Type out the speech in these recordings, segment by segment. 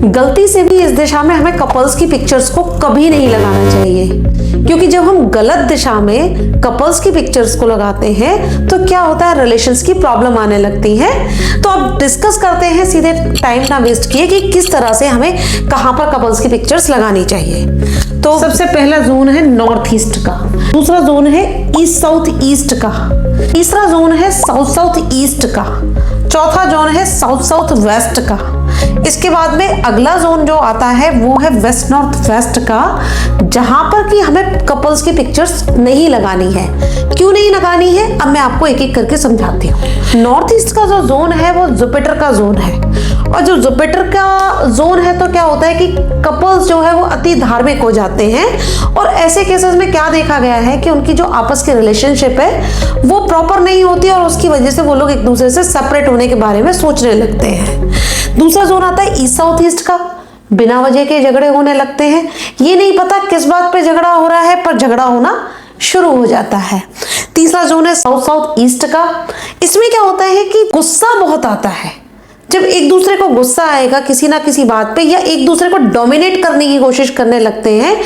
गलती से भी इस दिशा में हमें कपल्स की पिक्चर्स को कभी नहीं लगाना चाहिए, क्योंकि जब हम गलत दिशा में कपल्स की पिक्चर्स को लगाते हैं तो क्या होता है, रिलेशंस की प्रॉब्लम आने लगती है। तो अब डिस्कस करते हैं सीधे, टाइम ना वेस्ट किए, कि किस तरह से हमें कहां पर कपल्स की पिक्चर्स लगानी चाहिए। तो सबसे पहला जोन है नॉर्थ ईस्ट का, दूसरा जोन है ईस्ट साउथ ईस्ट का, तीसरा जोन है साउथ साउथ ईस्ट का, चौथा जोन है साउथ साउथ वेस्ट का। इसके बाद में अगला जोन जो आता है वो है वेस्ट नॉर्थ वेस्ट का, जहां पर कि हमें कपल्स की पिक्चर्स नहीं लगानी है। क्यों नहीं लगानी है, अब मैं आपको एक एक करके समझाती हूँ। नॉर्थ ईस्ट का जो जोन है वो जुपिटर का जोन है, और जो जुपिटर का जोन है तो क्या होता है कि कपल्स जो है वो अति धार्मिक हो जाते हैं, और ऐसे केसेस में क्या देखा गया है कि उनकी जो आपस की रिलेशनशिप है वो प्रॉपर नहीं होती, और उसकी वजह से वो लोग एक दूसरे से सेपरेट होने के बारे में सोचने लगते हैं। दूसरा जोन आता है ईस्ट साउथ ईस्ट का, बिना वजह के झगड़े होने लगते हैं, ये नहीं पता किस बात पे झगड़ा हो रहा है पर झगड़ा होना शुरू हो जाता है। तीसरा जोन है साउथ साउथ ईस्ट का, इसमें क्या होता है कि गुस्सा बहुत आता है। जब एक दूसरे को गुस्सा आएगा किसी ना किसी बात पे, या एक दूसरे को डोमिनेट करने की कोशिश करने लगते हैं,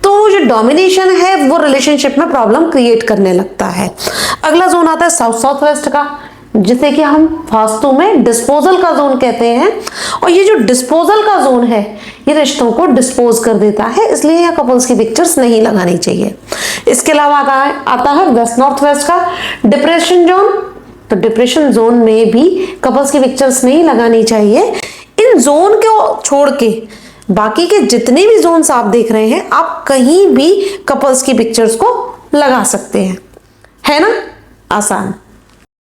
तो जो डोमिनेशन है वो रिलेशनशिप में प्रॉब्लम क्रिएट करने लगता है। अगला जोन आता है साउथ साउथ वेस्ट का, जिसे कि हम वास्तु में डिस्पोजल का जोन कहते हैं, और ये जो डिस्पोजल का जोन है ये रिश्तों को डिस्पोज कर देता है, इसलिए यहाँ कपल्स की पिक्चर्स नहीं लगानी चाहिए। इसके अलावा आता है वेस्ट नॉर्थ वेस्ट का डिप्रेशन जोन, तो डिप्रेशन जोन में भी कपल्स की पिक्चर्स नहीं लगानी चाहिए। इन जोन को छोड़ के बाकी के जितने भी जोन्स आप देख रहे हैं, आप कहीं भी कपल्स की पिक्चर्स को लगा सकते हैं, है ना, आसान।